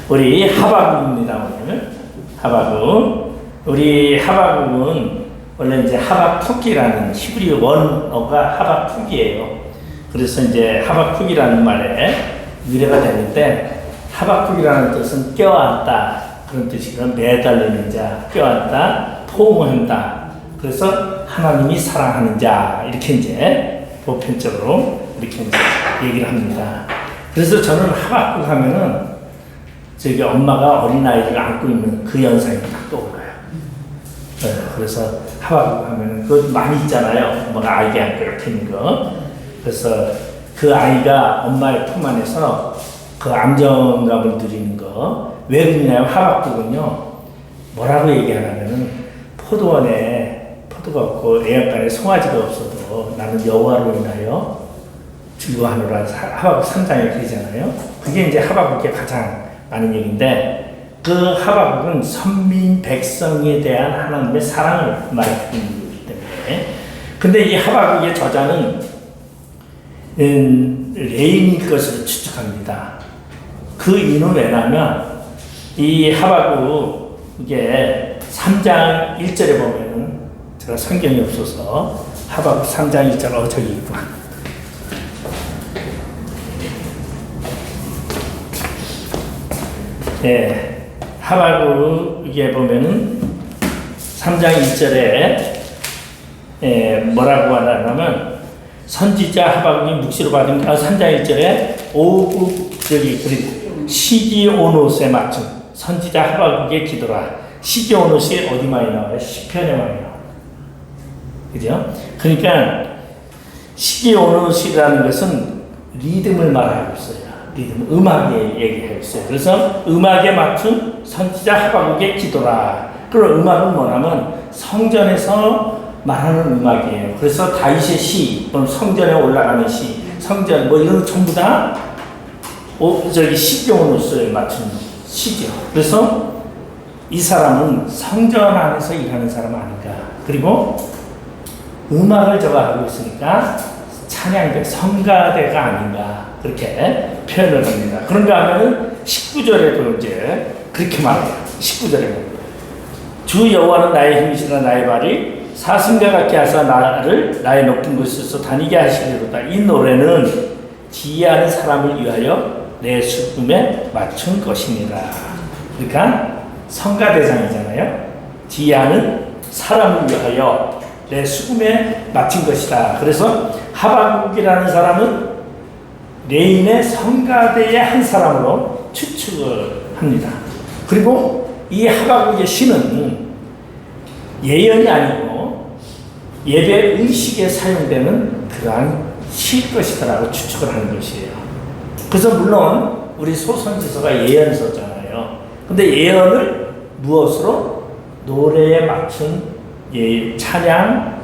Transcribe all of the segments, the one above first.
우리 하박국입니다. 오늘 하박국. 우리 하박국은 원래 이제 하박툭이라는 히브리 원어가 하박툭이에요. 그래서 이제 하박툭이라는 말에 유래가 되는데, 하박툭이라는 뜻은 껴안다 그런 뜻이거든. 매달리는 자, 껴안다, 포옹한다. 그래서 하나님이 사랑하는 자, 이렇게 이제 보편적으로 이렇게 이제 얘기를 합니다. 그래서 저는 하박국 하면은 저기 엄마가 어린아이를 안고 있는 그 영상이 딱 떠올라요. 네, 그래서 하박국 하면은 그거 많이 있잖아요. 엄마가 아이게 안고 이렇게 있는 거. 그래서 그 아이가 엄마의 품 안에서 그 안정감을 누리는 거. 왜 그러냐면 하박국은요, 뭐라고 얘기하냐면은 포도원에 포도가 없고 애양간에 송아지가 없어도 나는 여호와로 인하여 즐거워하노라. 하박국 3장에 그러잖아요. 그게 이제 하박국의 가장 많은 얘기인데, 그 하박국은 선민 백성에 대한 하나님의 사랑을 말하는 거기 때문에. 근데 이 하박국의 저자는 레인일 것으로 추측합니다. 그 이유는 왜냐면 이 하박국 이게 3장 1절에 보면은, 제가 성경이 없어서 하박국 3장 1절 저기 있구나. 예, 하박국에 보면은 3장 1절에 뭐라고 하냐면, 선지자 하박국이 묵시로 받은 3장 1절에 저기 시기오노스에 맞춘 선지자 하박국의 기도라. 시기오노스에 어디 많이 나와요? 시편에 많이 나와요. 그죠? 그러니까 시기오노스라는 것은 리듬을 말하고 있어요. 리듬, 음악에 얘기하고 있어요. 그래서 음악에 맞춘 선지자 하박국의 기도라. 그런 음악은 뭐냐면 성전에서 말하는 음악이에요. 그래서 다윗의 시, 성전에 올라가는 시, 성전 뭐 이런 거 전부 다 저기 시기오노스에 맞춘 시죠. 그래서 이 사람은 성전 안에서 일하는 사람 아닌가. 그리고 음악을 저가 하고 있으니까 찬양대, 성가대가 아닌가. 그렇게 표현을 합니다. 그런가 하면은 19절에도 이제 그렇게 말해요. 19절에 주 여호와는 나의 힘이시라. 나의 발이 사슴과 같게 하사 나를 나의 높은 곳에서 다니게 하시리로다. 이 노래는 지혜하는 사람을 위하여 내 수금에 맞춘 것입니다. 그러니까 성가대장이잖아요. 지혜하는 사람을 위하여 내 수금에 맞춘 것이다. 그래서 하박국이라는 사람은 레인의 성가대의 한 사람으로 추측을 합니다. 그리고 이 하박국의 시는 예언이 아니고 예배 의식에 사용되는 그러한 시일 것이다라고 추측을 하는 것이에요. 그래서 물론 우리 소선지서가 예언서잖아요. 근데 예언을 무엇으로? 노래에 맞춘 찬양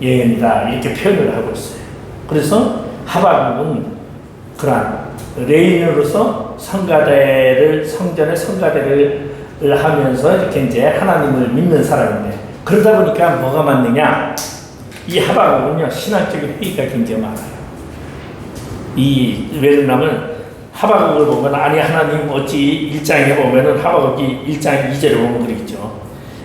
예언이다, 이렇게 표현을 하고 있어요. 그래서 하박국은 그러한 레인으로서 성전의 성가대를 하면서 이렇게 이제 하나님을 믿는 사람인데, 그러다 보니까 뭐가 맞느냐? 이 하박국은요, 신학적인 회의가 굉장히 많아요. 왜 그러냐면, 하박국을 보면, 아니, 하나님 어찌 1장에 보면은, 하박국이 1장 2절에 보면 그러겠죠.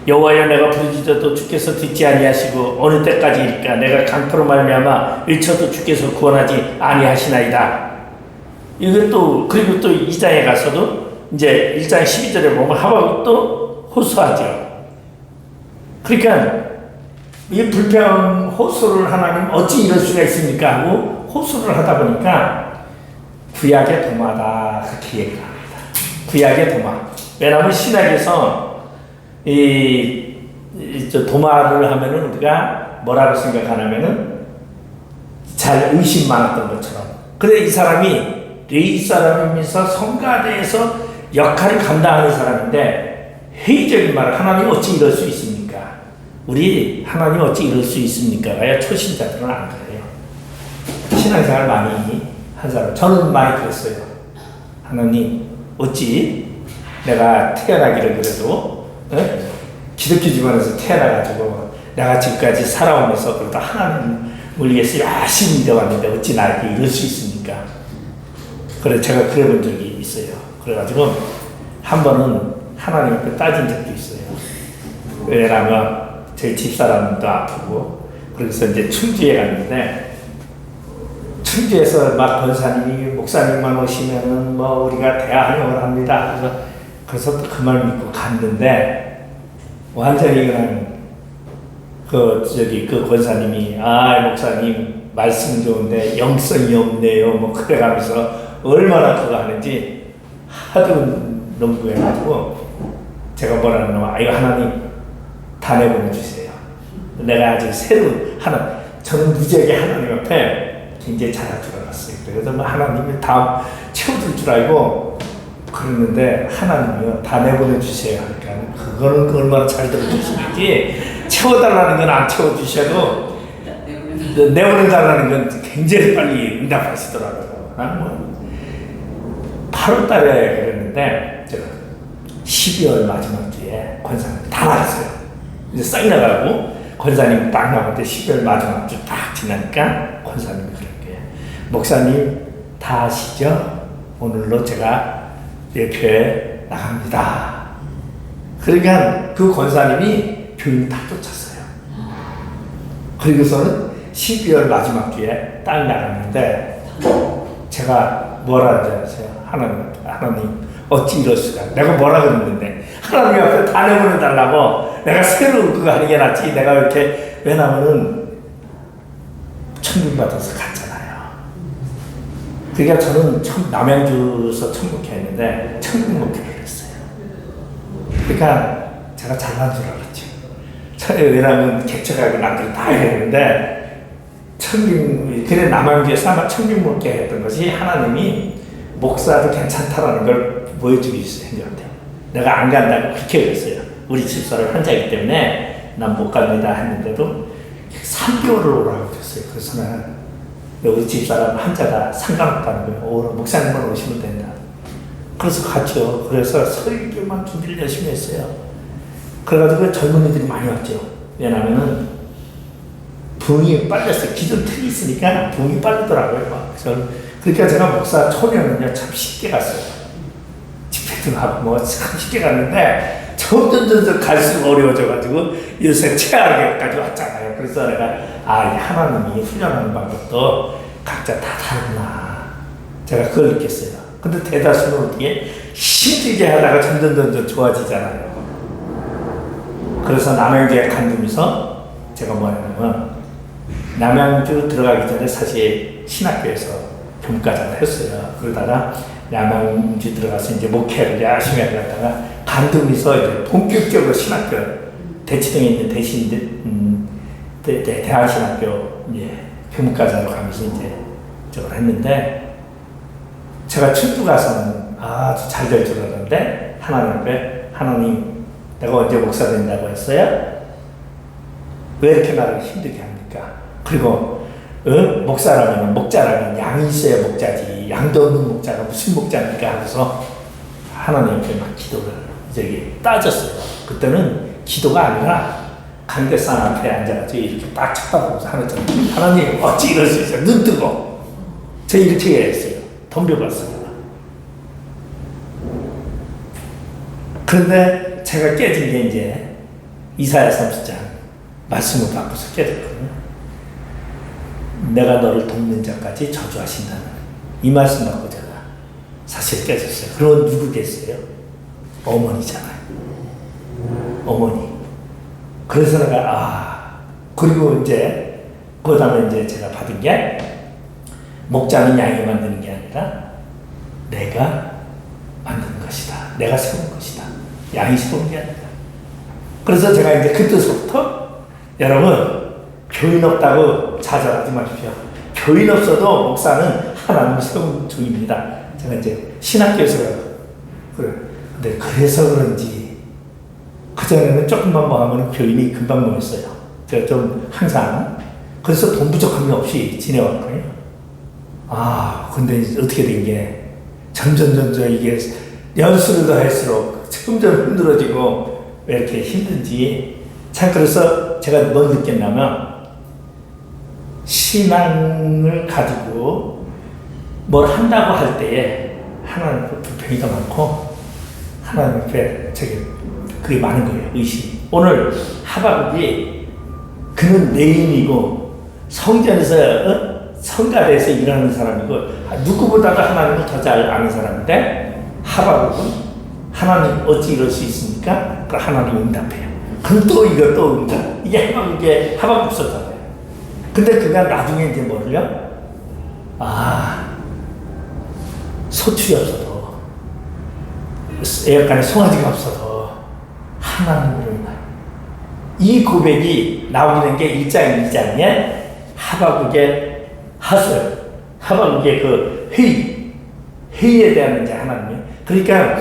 여호와여, 내가 부르짖어도 주께서 듣지 아니하시고 어느 때까지일까? 내가 강포로 말미암아 외쳐도 주께서 구원하지 아니하시나이다. 이것도, 그리고 또 2장에 가서도 이제 1장 12절에 보면 하박국도 호소하죠. 그러니까 이 불평 호소를 하나님 어찌 이럴 수가 있습니까 하고 호소를 하다 보니까 구약의 도마다 그렇게 얘기합니다. 구약의 도마. 왜냐하면 신약에서 도마를 하면은 우리가 뭐라고 생각하냐면은 잘 의심 많았던 것처럼. 그런데 이 사람이 레위 사람이면서 성가대에서 역할을 감당하는 사람인데, 회의적인 말을 하나님 어찌 이럴 수 있습니까? 우리 하나님 어찌 이럴 수 있습니까? 야, 초신자들은 안 그래요. 신앙생활 많이 한 사람, 저는 많이 그랬어요. 하나님 어찌 내가 태어나기를 그래도 기독교 집안에서 태어나가지고 내가 지금까지 살아오면서 그래도 하나님을 위해서 열심히 되어왔는데 어찌 나에게 이럴 수 있습니까? 그래, 제가 그래 본 적이 있어요. 그래가지고 한 번은 하나님 앞에 따진 적도 있어요. 왜냐면 저희 집사람도 아프고 그래서 이제 충주에 갔는데 충주에서 막 권사님이 목사님만 오시면은 뭐 우리가 대화하려고 합니다. 그래서 또 그 말 믿고 갔는데 완전히 그냥 그 권사님이 목사님 말씀 좋은데 영성이 없네요. 뭐 그래가면서 얼마나 그거 하는지 하도 농구해가지고 제가 뭐라는 거 이거 하나님 다 내보내주세요. 내가 아주 새로 저는 무지하게 하나님 앞에 굉장히 잘할 줄 알았어요. 그래서 뭐 하나님이 다 채워줄 줄 알고 그랬는데 하나님이요 다 내보내주세요. 그러니까 그거는 얼마나 잘 들어주시는지 채워달라는 건 안 채워주셔도 내보내달라는 건 굉장히 빨리 응답하시더라고요. 나는 뭐 8월 달에 그랬는데 12월 마지막 주에 권사님 다 나갔어요. 이제 싹 나가고 권사님 딱 나갔는데 12월 마지막 주 딱 지나니까 권사님이 그런 거예요. 목사님 다 아시죠? 오늘로 제가 예표에 나갑니다. 그러니까 그 권사님이 교인 다 쫓았어요. 그리고서는 12월 마지막 주에 딱 나갔는데 제가 뭐라 하지 않았어요? 하나님 어찌 이럴 수가? 내가 뭐라 그랬는데 하나님 앞에 다 내보내달라고 내가 새로 그거 하는 게 낫지. 내가 이렇게 왜냐면은 천국 받아서 갔잖아요. 그러니까 저는 남양주에서 천국회 했는데 천국 목회를 했어요. 그러니까 제가 잘난 줄 알았죠. 왜냐면 개척하고 남들 다 해야 되는데 그래 남양주에서 아마 천국 목회 했던 것이 하나님이 목사도 괜찮다라는 걸 보여주기 시작했는데 내가 안 간다고 그렇게 그랬어요. 우리 집사람 환자이기 때문에 난 못 갑니다 했는데도 3개월을 오라고 그랬어요. 그래서 나는 우리 집사람 환자가 상관없다는 거예요. 목사님만 오시면 된다. 그래서 갔죠. 그래서 설교만 준비를 열심히 했어요. 그래가지고 젊은이들이 많이 왔죠. 왜냐면은 부흥이 빨렸어요. 기존 틀이 있으니까 부흥이 빠르더라고요. 그러니까 제가 목사 초면은요 참 쉽게 갔어요. 집회도 하고 뭐 참 쉽게 갔는데 점점 갈수록 어려워져가지고 요새 최악에까지 왔잖아요. 그래서 내가 하나님이 훈련하는 방법도 각자 다 다르구나. 제가 그걸 느꼈어요. 근데 대다수는 어떻게 힘들게 하다가 점점 좋아지잖아요. 그래서 남양주에 간두면서 제가 뭐냐면 남양주 들어가기 전에 사실 신학교에서 교문과장을 했어요. 그러다가 남양주 들어가서 이제 목회를 열심히 하다가 간두면서 이제 본격적으로 신학교 대치동에 있는 대한신학교 교문과장으로 가면서 이제 저걸 했는데 제가 충주 가서는 아주 잘 될 줄 알았는데 하나님 앞에 하나님 내가 언제 목사 된다고 했어요? 왜 이렇게 나를 힘들게 합니까? 그리고 목사라면 목자라면 양이 있어야 목자지 양도 없는 목자가 무슨 목자입니까? 하면서 하나님 앞에 막 기도를 따졌어요. 그때는 기도가 아니라 강대상 앞에 앉아가지고 이렇게 딱 쳐다보면서 하나님 어찌 이럴 수 있어요? 눈 뜨고 저 이렇게 했어요. 덤벼봤어요. 그런데 제가 깨진 게 이제 이사야 30장 말씀을 바꿔서 깨졌거든요. 내가 너를 돕는 자까지 저주하신다는 이 말씀 받고 제가 사실 깨졌어요. 그럼 누구겠어요? 어머니잖아요. 어머니. 그래서 내가 그리고 이제 그 다음에 이제 제가 받은 게 목자는 양이 만드는 게 아니라 내가 만드는 것이다. 내가 세운 것이다. 양이 세운 게 아니라. 그래서 제가 이제 그때서부터 여러분 교인 없다고 좌절하지 마십시오. 교인 없어도 목사는 하나님 세운 중입니다. 제가 이제 신학교에서 근데 그래서 그런지 그전에는 조금만 뭐 하면 교인이 금방 모였어요. 제가 좀 항상 그래서 돈 부족함이 없이 지내왔거든요. 근데 어떻게 된 게 점점 이게 연수를 더 할수록 점점 힘들어지고 왜 이렇게 힘든지 참 그래서 제가 뭘 느꼈냐면 신앙을 가지고 뭘 한다고 할 때에 하나님 불평이 더 많고 하나님 앞에 그게 많은 거예요. 의심. 오늘 하박국이 그는 내인이고 성전에서 성가대에서 일하는 사람이고 누구보다도 하나님을 더 잘 아는 사람인데 하박국은 하나님 어찌 이럴 수 있습니까? 그 하나님 응답해요. 그럼 또 이것도 응답. 이게 하박국서잖아요. 근데 그가 나중에 이제 뭐를요? 소출이 없어도 에어컨에 송아지가 없어도 하나님을 이 고백이 나오게 된 게 1장 2장에 하박국의 하소연, 하박국의 그 회의에 대한 이제 하나님이. 그러니까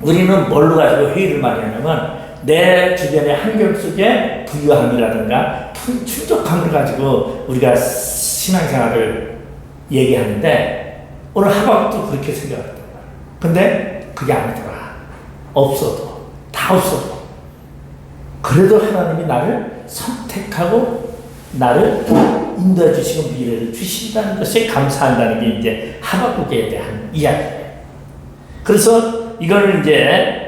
우리는 뭘로 가지고 회의를 많이 하냐면 내 주변의 환경 속에 부유함이라든가 충족함을 가지고 우리가 신앙생활을 얘기하는데 오늘 하박국도 그렇게 생각했단 말이에요. 근데 그게 아니더라. 없어도 다 없어도 그래도 하나님이 나를 선택하고 나를 인도해 주시고 미래를 주신다는 것에 감사한다는 게 이제 하박국에 대한 이야기예요. 그래서 이거를 이제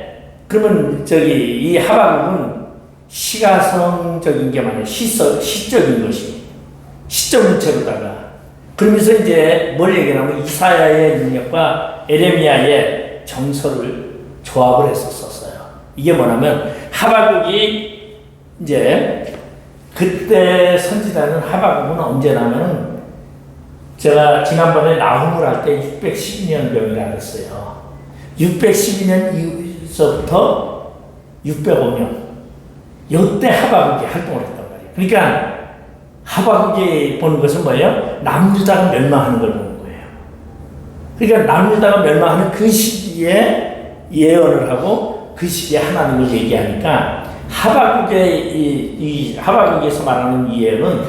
그러면 이 하박국은 시가성적인 게 많아요. 시적인 것이 시적 문체로다가 그러면서 이제 뭘 얘기하냐면 이사야의 능력과 에레미야의 정서를 조합을 해서 썼어요. 이게 뭐냐면 하박국이 이제 그때 선지자는 하박국은 언제냐면 제가 지난번에 나훔을 할 때 612년경이라고 했어요. 612년 이후서부터 605년 이때 하박국이 활동을 했단 말이에요. 그러니까 하박국이 보는 것은 뭐예요? 남유다가 멸망하는 걸 보는 거예요. 그러니까 남유다가 멸망하는 그 시기에 예언을 하고 그 시기에 하나님을 얘기하니까 하박국에서 말하는 예언은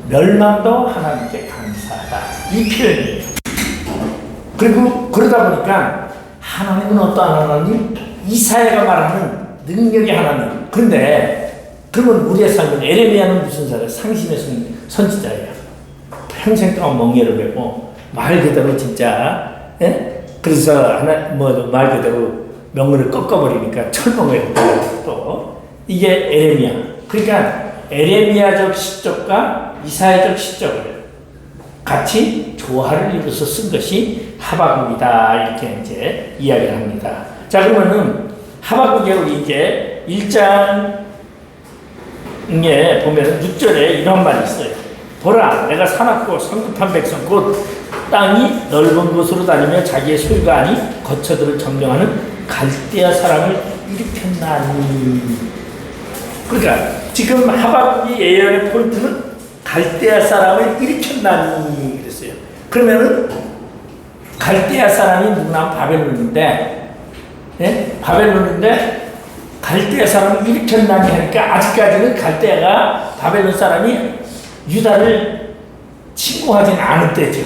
멸망도 하나님께 감사하다 이 표현이에요. 그리고 그러다 보니까 하나님은 어떠한 하나님? 이사야가 말하는 능력의 하나님. 그런데 그러면 우리의 삶은 에레미야는 무슨 사람? 상심의 선지자예요. 평생 동안 멍에를 메고 말 그대로 진짜 그래서 말 그대로 명문을 꺾어버리니까 철봉을 또 이게 에레미야. 그러니까 에레미야적 시적과 이사야적 시적을 같이 조화를 이루어서 쓴 것이 하박국이다 이렇게 이제 이야기를 합니다. 자 그러면은 하박국에 우리 이제 1장에 보면 6절에 이런 말이 있어요. 보라 내가 사납고 성급한 백성 곧 땅이 넓은 곳으로 다니며 자기의 소유가 아니 거처들을 점령하는 갈대아 사람을 일으켰나니. 그러니까 지금 하박국이 예언의 포인트는 갈대아 사람을 일으켰나니 그랬어요. 그러면은 갈대아 사람이 누구나 바벨론인데 바벨론인데 갈대아 사람을 일으켰나니 하니까 아직까지는 갈대아가 바벨론 사람이 유다를 침공하지는 않을 때죠.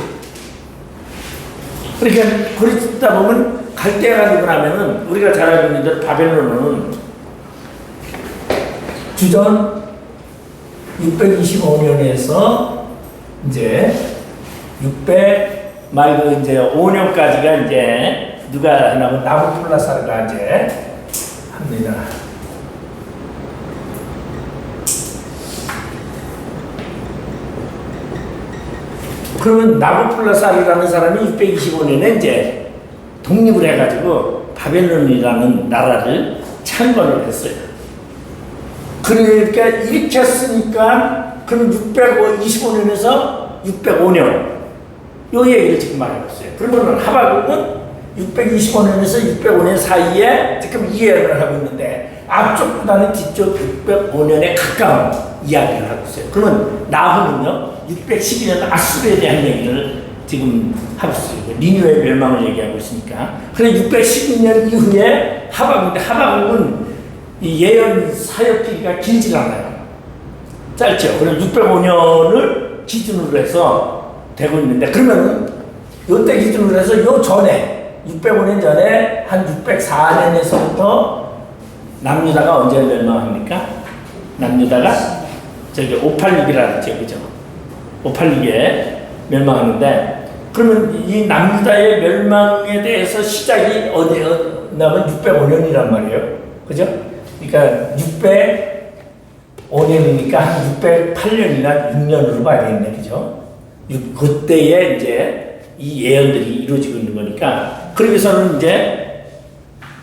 그러니까 그러다 보면 갈대아가 누구냐면은 우리가 잘 알고 있는 대로 바벨론은 주전 625년에서 이제 5년까지가 이제 누가 하냐면 나부콜라사르가 이제 합니다. 그러면 나부콜라사르라는 사람이 625년에 이제 독립을 해가지고 바벨론이라는 나라를 창건을 했어요. 그러니까 일으켰으니까 그럼 625년에서 605년 요 얘기를 지금 말하고 있어요. 그러면 하박국은 625년에서 605년 사이에 지금 이해를 하고 있는데 앞쪽보다는 뒤쪽 605년에 가까운 이야기를 하고 있어요. 그러면 나훔은요 612년 아수르에 대한 얘기를 지금 하고 있어요. 니느웨의 멸망을 얘기하고 있으니까. 그래 612년 이후에 하박국은 이 예언 사역 기기가 길지 않아요. 짧죠. 그래서 605년을 기준으로 해서 되고 있는데 그러면은 요때 기준으로 해서 요 전에 605년 전에 한 604년에서부터 남유다가 언제 멸망합니까? 남유다가 저기 586이라 그랬죠. 그죠? 586에 멸망하는데 그러면 이 남유다의 멸망에 대해서 시작이 나면 605년이란 말이에요. 그죠? 그러니까 605년이니까 한 608년이나 6년으로 봐야 되겠네. 그죠? 그때에 이제 이 예언들이 이루어지고 있는 거니까, 그러고서는 이제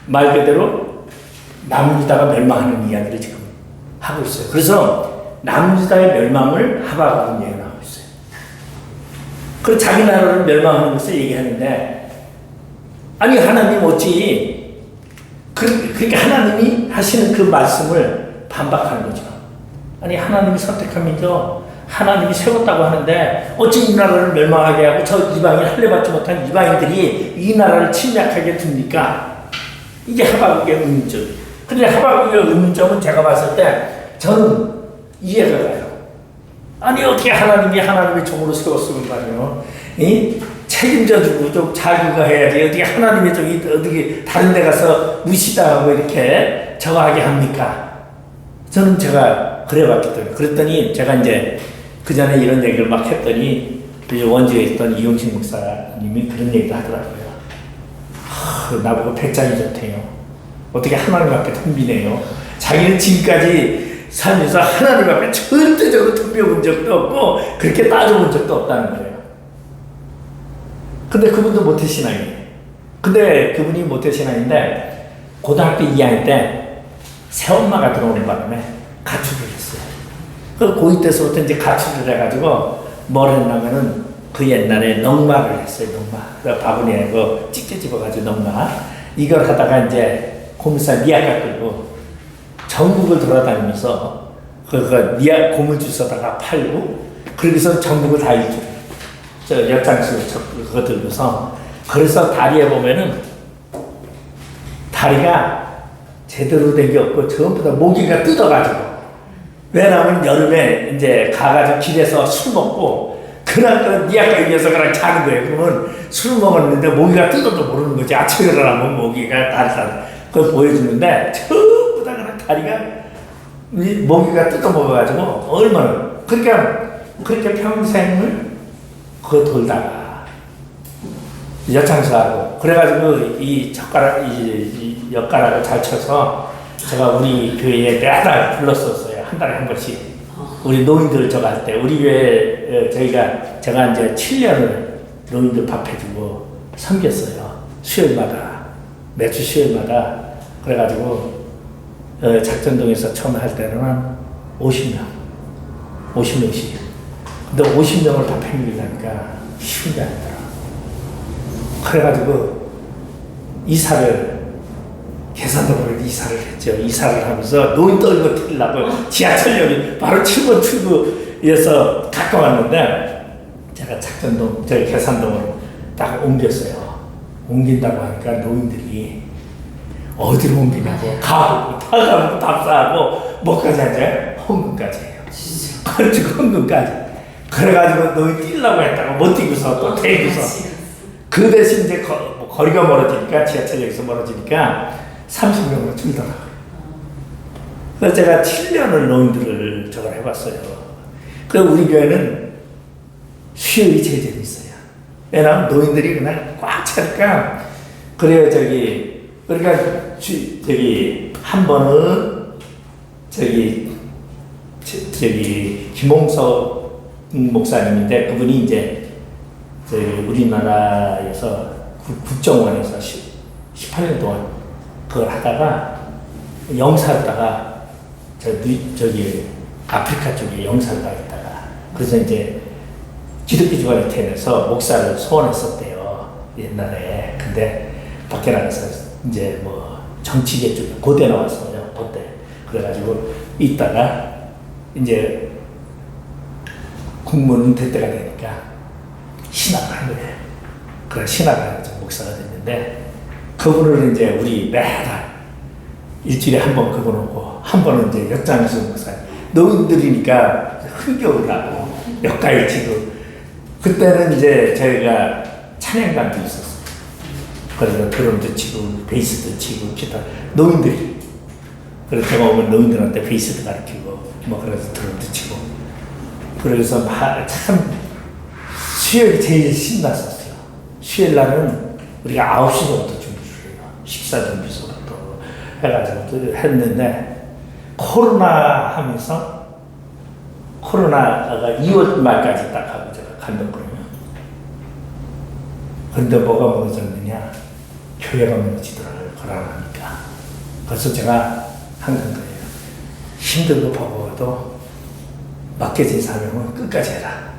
말 그대로 남유다가 멸망하는 이야기를 지금 하고 있어요. 그래서 남유다의 멸망을 하박국은 예언하고 있어요. 그리고 자기 나라를 멸망하는 것을 얘기하는데, 아니 하나님 어찌 그러니까 하나님이 하시는 그 말씀을 반박하는 거죠. 아니 하나님이 선택하면서 하나님이 세웠다고 하는데 어찌 이 나라를 멸망하게 하고 저 이방인 할례받지 못한 이방인들이 이 나라를 침략하게 둡니까? 이게 하박국의 의문점. 근데 하박국의 의문점은 제가 봤을 때 저는 이해가 가요. 아니 어떻게 하나님이 하나님의 종으로 세웠으면 말이에요. 책임져주고 좀 잘 그거 해야지. 어떻게 하나님의 종이 어떻게 다른 데 가서 무시당하고 이렇게 저하게 합니까? 저는 제가 그래봤기 때문에. 그랬더니 제가 이제 그 전에 이런 얘기를 막 했더니 원주에 있던 이용식 목사님이 그런 얘기도 하더라고요. 나보고 배짱이 좋대요. 어떻게 하나님 앞에 덤비네요. 자기는 지금까지 살면서 하나님 앞에 절대적으로 덤벼본 적도 없고 그렇게 따져본 적도 없다는 거예요. 근데 그분도 모태신앙이에요. 근데 그분이 모태신앙인데 고등학교 2학년 때 새엄마가 들어오는 바람에 가출을 했어요. 그 고2 때서부터 이제 가출을 해가지고 뭘 했냐면은 그 옛날에 넝마를 했어요. 넝마. 바구니에 그 찍게 집어가지고 넝마. 이걸 하다가 이제 고물상 니아가 끌고 전국을 돌아다니면서 그 니아 고물주 써다가 팔고 그러고서 전국을 다 일주고 저 엿장수 그거 들고서 그래서 다리에 보면은 다리가 제대로 된 게 없고 전부 다 모기가 뜯어가지고 왜냐하면 여름에 이제 가가지고 길에서 술 먹고 그날 니아까 이 녀석이랑 자는 거예요. 그러면 술 먹었는데 모기가 뜯어도 모르는 거지. 아침에 일어나면 모기가 다리다 그걸 보여주는데 전부 다 그냥 다리가 모기가 뜯어 먹어가지고 얼마나 그러니까 그렇게 평생을 그거 돌다가 엿장수하고 그래가지고 이 젓가락 이 엿가락을 잘 쳐서 제가 우리 교회에 매달 불렀었어요. 한 달에 한 번씩 우리 노인들 저거 할 때 우리 교회 제가 이제 7년을 노인들 밥 해주고 섬겼어요. 수요일마다 매주 수요일마다 그래가지고 작전동에서 처음 할 때는 한 50명씩 근데 50명을 다 팽기려니까 쉬운 게 아니더라. 그래가지고 이사를 계산동으로 이사를 했죠. 이사를 하면서 노인 떨고 틀려고 지하철역이 바로 7번 출구에서 가까웠는데 제가 작전동 저기 계산동으로 딱 옮겼어요. 옮긴다고 하니까 노인들이 어디로 옮기냐고 가고 타가고 답사하고 뭐까지 하죠? 헌금까지 해요. 그렇죠. 헌금까지. 그래가지고 너희 뛰려고 했다가 못 뛰고서 또 대고서 그 대신 이제 거리가 멀어지니까 지하철역에서 멀어지니까 30명으로 줄더라고요. 그래서 제가 7년을 노인들을 저걸 해봤어요. 그래서 우리 교회는 수요일이 제일 재밌어요. 왜냐하면 노인들이 그날 꽉 차니까 그래요. 그러니까 한 번은 김홍석 목사님인데 그분이 이제 우리나라에서 국정원에서 18년 동안 그걸 하다가 영사하다가 저기 아프리카 쪽에 영사를 가있다가 그래서 이제 기독교주간에 태어나서 목사를 소원했었대요 옛날에. 근데 밖에 나가서 이제 뭐 정치계 쪽에 고대 나왔어요. 그때 그래가지고 있다가 이제 국문 될 때가 되니까 신학을 한 거예요. 그래 신학을 해서 목사가 됐는데 그분을 이제 우리 매달 일주일에 한 번 그분 오고 한 번은 이제 엿장수 목사 노인들이니까 흥겨울 나고 역가일 치고 그때는 이제 저희가 찬양단도 있었어요. 그래서 드럼도 치고 베이스도 치고 기타 노인들이 그래서 제가 오면 노인들한테 베이스도 가르치고 뭐 그래서 드럼도 치고 그래서 참 수요일이 제일 신났었어요. 수요일 날은 우리가 9시 전부터 준비를 해요. 식사 준비서부터 해가지고 했는데 코로나 하면서 코로나가 2월 말까지 딱 하고 제가 간다거든요. 그런데 뭐가 무너졌느냐? 교회가 무너지더라고요. 거라니까. 그래서 제가 항상 그래요. 힘들고 버거워도 맡겨진 사명은 끝까지 해라.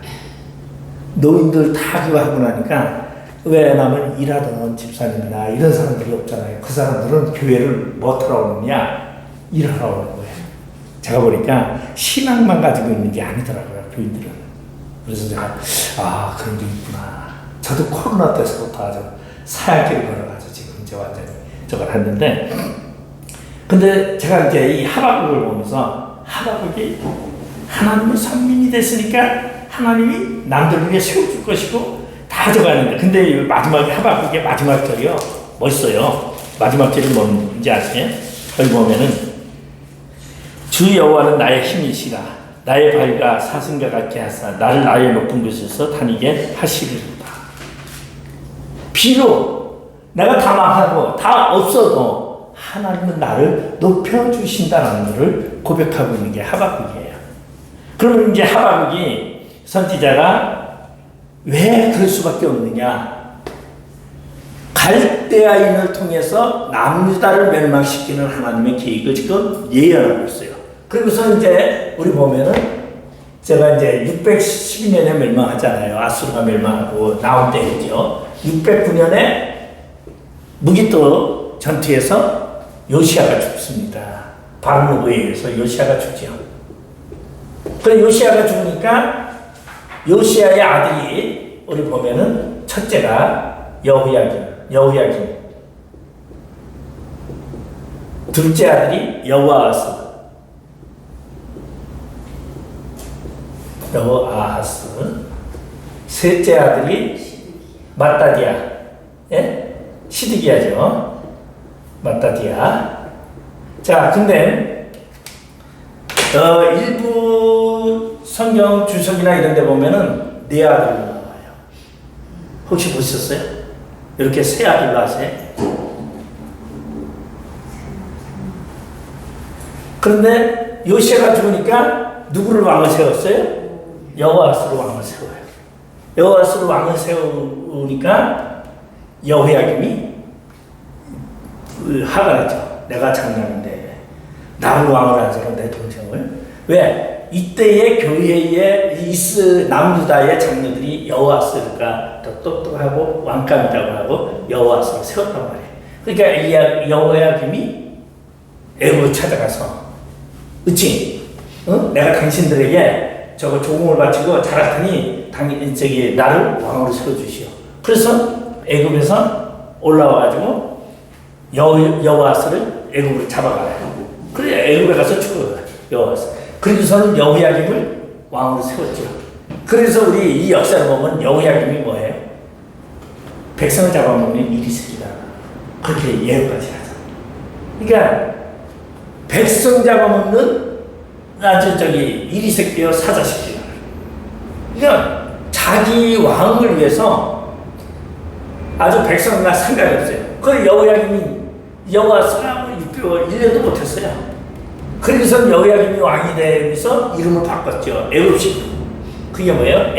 노인들 다 그거 하고 나니까 왜냐면 일하던 집사님이나 이런 사람들이 없잖아요. 그 사람들은 교회를 뭐 하러 오느냐? 일하러 오는 거예요. 제가 보니까 신앙만 가지고 있는 게 아니더라고요. 교인들은. 그래서 제가 그런 게 있구나. 저도 코로나 때서부터 아주 사약길을 걸어가지고 지금 이제 완전히 저걸 했는데 근데 제가 이제 이 하박국을 보면서 하박국이 하나님의 선민이 됐으니까 하나님이 남들 위해 세워줄 것이고 다 적었는데 근데 마지막 하박국의 마지막 절이요 멋있어요. 마지막 절이 뭔지 아세요? 여기 보면은 주 여호와는 나의 힘이시라 나의 발과 사슴과 같게 하사 나를 나의 높은 곳에서 다니게 하시리로다. 비록 내가 다 망하고 다 없어도 하나님은 나를 높여주신다는 것을 고백하고 있는 게 하박국이에요. 그러면 이제 하박국이 선지자가 왜 그럴 수밖에 없느냐? 갈대아인을 통해서 남유다를 멸망시키는 하나님의 계획을 지금 예언하고 있어요. 그리고서 이제 우리 보면은 제가 이제 612년에 멸망하잖아요. 아수르가 멸망하고 나온 때이죠. 609년에 무기토 전투에서 요시아가 죽습니다. 바르노브에 의해서 요시아가 죽죠. 그래 요시아가 죽으니까 요시아의 아들이 우리 보면은 첫째가 여호야김, 둘째 아들이 여호아하스, 셋째 아들이 마따디아, 예? 시드기야죠. 마따디아. 자, 근데 일부 성경 주석이나 이런 데 보면은 네 아들로 나와요. 혹시 보셨어요? 이렇게 세 아들로 하세요. 그런데 요시아가 죽으니까 누구를 왕을 세웠어요? 여호아스로 왕을 세워요. 여호아스로 왕을 세우니까 여호야김이 화가 나죠. 내가 장남인데 나를 왕을 하자고 내 동생을 왜? 이때의 교회의 남유다의 장로들이 여호아스가 더 똑똑하고 왕감이라고 하고 여호아스를 세웠단 말이에요. 그러니까 여호야김이 애굽을 찾아가서 그치? 응? 내가 당신들에게 저거 조공을 바치고 잘했더니 나를 왕으로 세워주시오. 그래서 애굽에서 올라와가지고 여호아스를 애굽으로 잡아가요. 그래 애굽에 가서 죽어요. 여호아스. 그래서는 여호야김을 왕으로 세웠죠. 그래서 우리 이 역사를 보면 여호야김이 뭐예요? 백성을 잡아먹는 이리스기다. 그렇게 예언까지 하죠. 그러니까 백성 잡아먹는 이리새끼여 사자새끼여. 그러니까 자기 왕을 위해서 아주 백성과 상관이 없어요. 그 여호야김이 여호아스가 1년도 못했어요. 그래서 여호야김이 왕이 되면서 이름을 바꿨죠. 애굽식. 그게 뭐예요?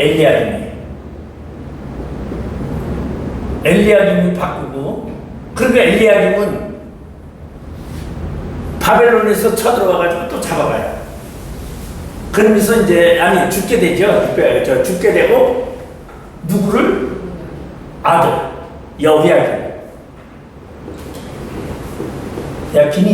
엘리야김이 바꾸고 그러니까 엘리야김은 바벨론에서 쳐들어와가지고 또 잡아가요. 그러면서 이제 죽게 되죠. 죽게 되고 누구를? 아들 여호야김이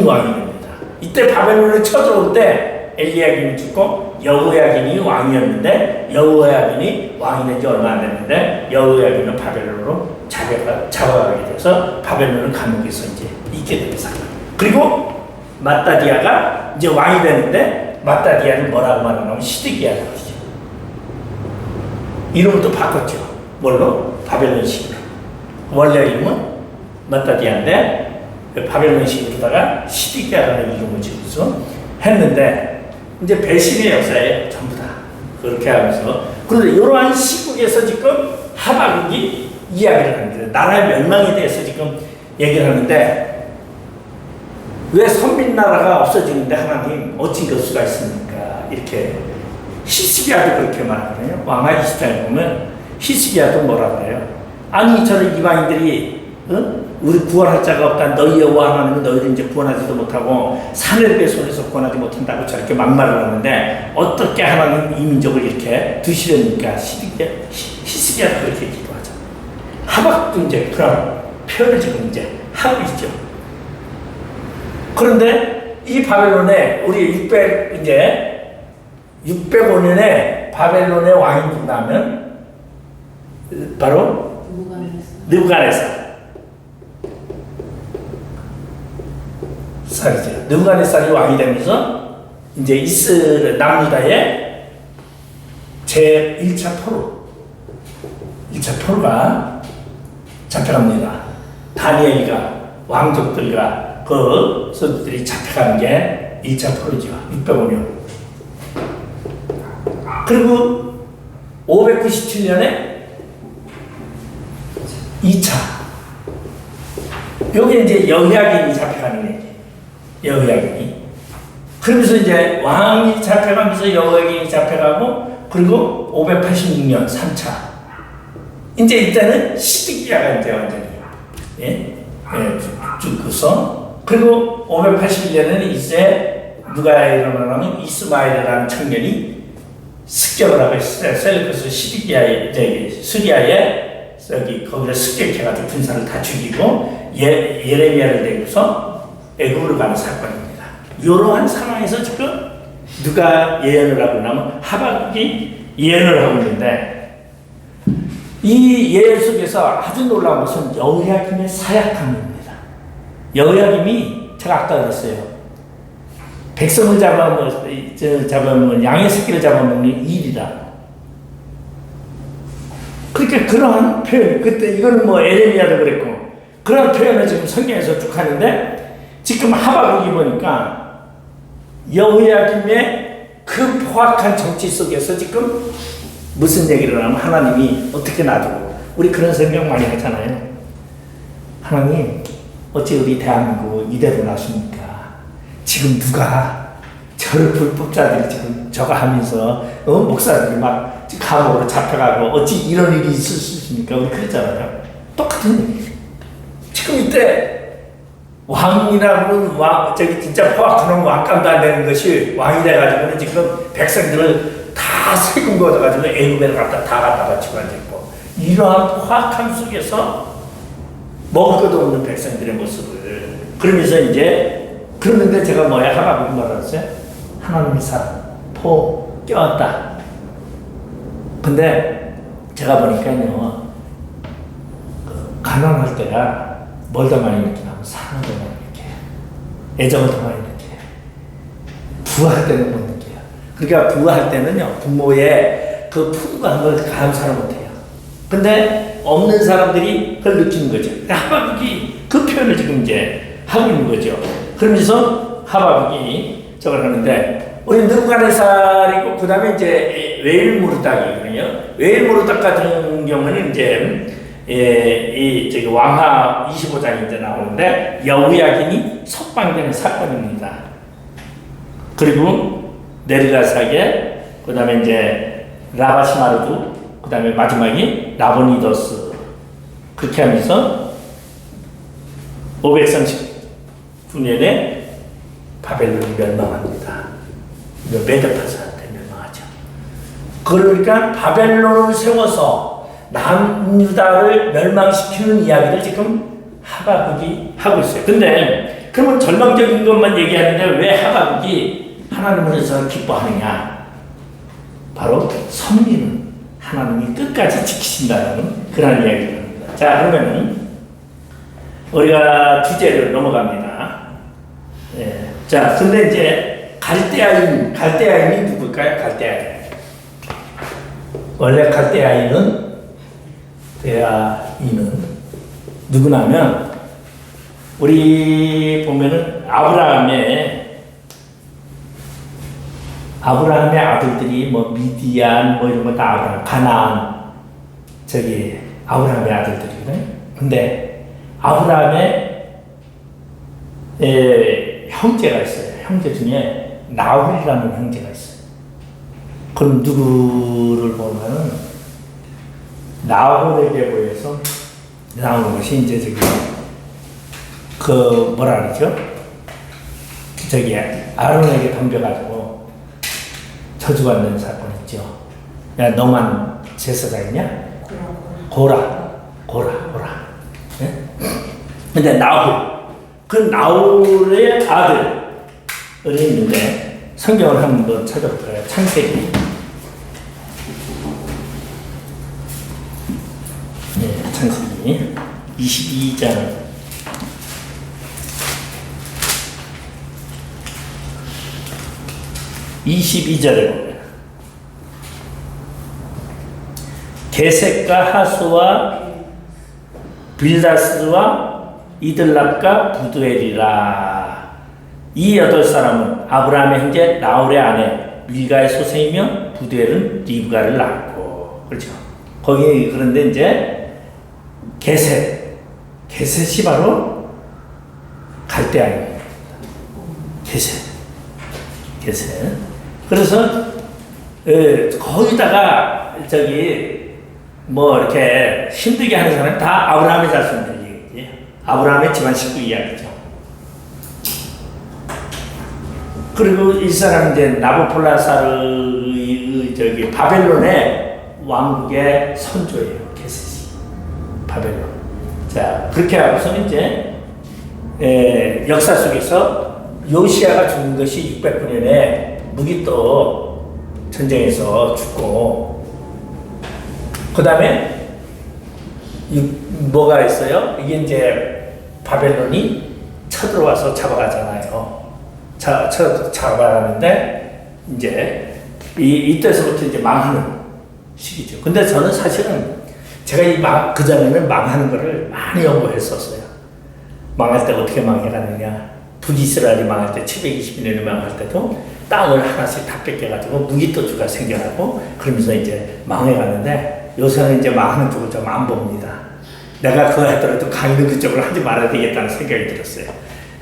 왕이 됩니다. 이때 바벨론에 쳐들어올 때 엘리야김이 죽고 여호야김이 왕이었는데 여호야김이 왕이 된 지 얼마 안 됐는데 여호야김은 바벨론으로 잡아가게 돼서 바벨론 감옥에서 이제 있게 됩니다. 그리고 마따디아가 이제 왕이 되는데 마따디아를 뭐라고 말하냐면 시드기야라고 하죠. 이름을 또 바꿨죠. 뭘로? 바벨론식으로. 원래 이름은 마따디아인데 바벨론식으로다가 시드기야라는 이름을 지어서 했는데 이제 배신의 역사에 전부 다 그렇게 하면서 그런데 이러한 시국에서 지금 하박국이 이야기를 합니다. 나라의 멸망에 대해서 지금 얘기를 하는데 왜 선민나라가 없어지는데 하나님 어찌 이럴 수가 있습니까? 이렇게 히스기야도 그렇게 말하거든요. 왕하 20장에 보면 히스기야도 뭐라 그래요? 아니 저는 이방인들이 우리 구원할 자가 없다. 너희 여호와 하나님은 너희를 이제 구원하지도 못하고 사내들의 손에서 구원하지 못한다고 저렇게 막말을 하는데 어떻게 하나님 이 민족을 이렇게 두시렵니까? 히스기야도 그렇게 기도하죠. 하박도 이제 그런 표현을 지금 이제 하고 있죠. 그런데 이 바벨론에 우리 605년에 바벨론의 왕이 누구냐면 바로 느부갓네살. 살이죠. 느부갓네살이 왕이 되면서 이제 이스라엘 남유다의 제 1차 포로가 잡혀갑니다. 다니엘이가 왕족들과 그 선수들이 잡혀간 게 1차 포로죠. 605년. 그리고 597년에 2차. 여기 이제 여호야긴이 잡혀가는 거예요. 여호야긴이. 그러면서 이제 왕이 잡혀가면서 여호야긴이 잡혀가고 그리고 586년 3차. 이제 이때는 시드기야가 이제 완전히 죽고서 그리고 581년에는 이제 누가 일어나면 이스마엘이라는 청년이 습격을 하고 셀레크스 시드기야의 수리아에 거기를 습격해가지고 군사를 다 죽이고 예레미야를 내고서 애굽으로 가는 사건입니다. 이러한 상황에서 지금 누가 예언을 하고 나면 하박국이 예언을 하고 있는데 이 예언 속에서 아주 놀라운 것은 여호야김의 사약함입니다. 여호야김이 제가 아까 그랬어요. 백성을 잡아먹는 양의 새끼를 잡아먹는 일이다. 그러니까 그러한 표현, 그때 이거는 뭐 에레미야도 그랬고 그런 표현을 지금 성경에서 쭉 하는데 지금 하박국이 보니까 여호야김의 그 포악한 정치 속에서 지금 무슨 얘기를 하면 하나님이 어떻게 놔두고 우리 그런 생각 많이 하잖아요. 하나님 어찌 우리 대한민국 이대로 놔십니까? 지금 누가 저를 불법자들이 지금 저거 하면서 목사들이 막 감옥으로 잡혀가고 어찌 이런 일이 있을 수 있습니까? 우리 그랬잖아요. 똑같은 얘기. 지금 이때 왕이라고는 진짜 포악한 왕감도 안 되는 것이 왕이 돼가지고는 지금 백성들을 다 세금 걷어가지고 애굽에 다 갖다 바치고 앉아있고 이러한 포악함 속에서 먹을 것도 없는 백성들의 모습을 그러면서 이제 그러는데 제가 하박국이 뭐라 그랬어요? 하나님의 사람 포 껴왔다. 근데 제가 보니까요 가난할 때가 뭘 더 많이 느끼냐면 사랑을 더 많이 느껴요. 애정을 더 많이 느껴요. 부할 때는 못 느껴요. 그러니까 부할 때는요 부모의 그 푸드한 걸 감사를 못해요. 근데 없는 사람들이 그걸 느끼는 거죠. 하박국이 그 표현을 지금 이제 하고 있는 거죠. 그러면서 하박국이 저걸 하는데 우리 느부갓네살이고 그 다음에 이제 웨일무르닥이거든요. 웨일무르닥 같은 경우는 이제 저기 왕하 25장이 이제 나오는데 여호야긴이 석방되는 사건입니다. 그리고 네르가사게 그 다음에 이제 라바시마르두 그 다음에 마지막이 라보니더스 그렇게 하면서 539년에 바벨론이 멸망합니다. 메데파사한테 멸망하죠. 그러니까 바벨론을 세워서 남유다를 멸망시키는 이야기를 지금 하박국이 하고 있어요. 근데 그러면 절망적인 것만 얘기하는데 왜 하박국이 하나님을 위해서 기뻐하느냐? 바로 선민은 하나님이 끝까지 지키신다는 그런 이야기를 합니다. 자, 그러면은 우리가 주제로 넘어갑니다. 예. 자, 근데 이제 갈대아인이 누굴까요? 갈대아인. 원래 갈대아인은 누구냐면 우리 보면은 아브라함의 아들들이 뭐 미디안 뭐 이런 거 다 아브라함, 가나안 저기 아브라함의 아들들이거든. 근데 아브라함의 형제가 있어요. 형제 중에 나홀이라는 형제가 있어요. 그럼 누구를 보면은 나홀에게 보여서 나오는 것이 이제 저기 그 뭐라 그러죠? 저기 아론에게 덤벼가지고 저주받는 사건 있죠. 야 너만 제사장이냐? 고라. 네? 근데 나홀 그 나홀의 아들이 있는데 성경을 한번 찾아볼까요? 창세기. 네, 창세기 22장 22절에 보면 게셋과 하수와 빌다스와 이들랍과 부두엘이라. 이 8사람은 아브라함의 형제 나홀의 아내 밀가의 소생이며 부두엘은 리브가를 낳았고. 그렇죠. 거기 그런데 이제 게셋이 바로 갈대아입니다. 게셋. 그래서 거기다가 저기 뭐 이렇게 힘들게 하는 사람이 다 아브라함의 자손들이지. 아브라함의 집안 식구 이야기죠. 그리고 이 사람 이제 나부콜라사르의 저기 바벨론의 왕국의 선조예요. 게셋이 바벨론. 자 그렇게 하고서 이제 역사 속에서 요시아가 죽은 것이 609년에 무기또 전쟁에서 죽고, 그 다음에 뭐가 있어요? 이게 이제 바벨론이 쳐들어와서 잡아가잖아요. 잡아가는데 이제 이때서부터 이제 망하는 시기죠. 근데 저는 사실은 제가 그 전에는 망하는 거를 많이 연구했었어요. 망할 때 어떻게 망해가느냐. 북이스라엘이 망할 때 720년에 망할 때도 땅을 하나씩 다 뺏겨가지고 무기토주가 생겨나고 그러면서 이제 망해가는데 요새는 이제 망하는 쪽을 좀 안 봅니다. 내가 그거 했더라도 강의는 그쪽으로 하지 말아야 되겠다는 생각이 들었어요.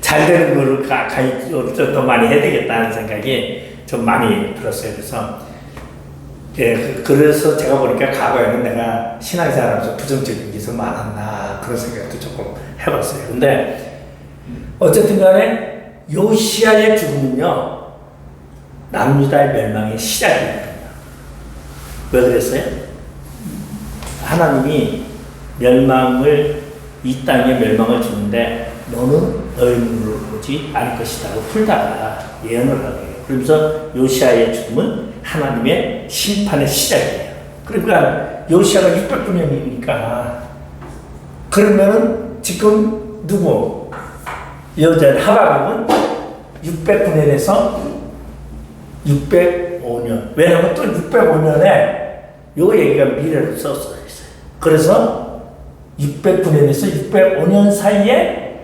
잘 되는 거를 강의를 좀 더 많이 해야 되겠다는 생각이 좀 많이 들었어요. 그래서 그래서 제가 보니까 과거에는 내가 신앙생활하면서 부정적인 게 좀 많았나 그런 생각도 조금 해봤어요. 근데 어쨌든 간에 요시아의 죽음은요 남유다의 멸망의 시작입니다. 왜 그랬어요? 하나님이 이 땅에 멸망을 주는데 너는 너의 눈으로 보지 않을 것이다 고 풀다가 예언을 하게 해요. 그러면서 요시아의 죽음은 하나님의 심판의 시작이에요. 그러니까 요시아가 609년이니까 그러면은 지금 누구? 여자 하박국은 609년에서 605년. 왜냐하면 또 605년에 요 얘기가 미래로 썼어요. 그래서 609년에서 605년 사이에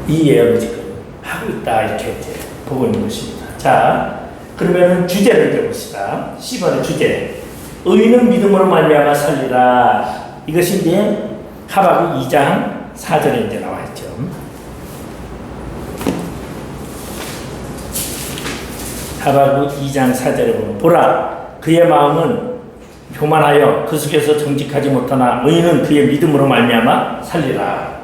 이 예언을 지금 하고 있다 이렇게 이제 보고 있는 것입니다. 자, 그러면은 주제를 해봅시다. 10번의 주제. 의인은 믿음으로 말미암아 살리라. 이것이 이제 하박국 2장 4절에 이제 나와 있죠. 하박국 2장 4절에 보면 보라 그의 마음은 교만하여 그 속에서 정직하지 못하나 의인은 그의 믿음으로 말미암아 살리라.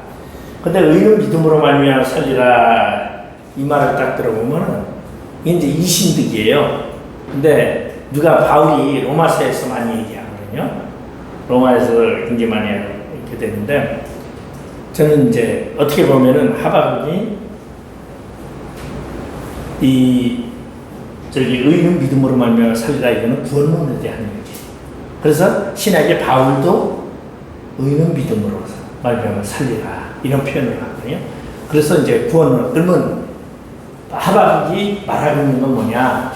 근데 의인은 믿음으로 말미암아 살리라 이 말을 딱 들어보면 이제 이신득이에요. 근데 누가 바울이 로마서에서 많이 얘기하거든요. 로마에서 굉장히 많이 이렇게 되는데 저는 이제 어떻게 보면은 하박국이 의인은 믿음으로 말미암아 살리라 이거는 구원론에 대한 얘기. 그래서 신약의 바울도 의인은 믿음으로 말미암아 살리라 이런 표현을 하거든요. 그래서 이제 구원론 그러면 하박국이 말하고 있는 건 뭐냐?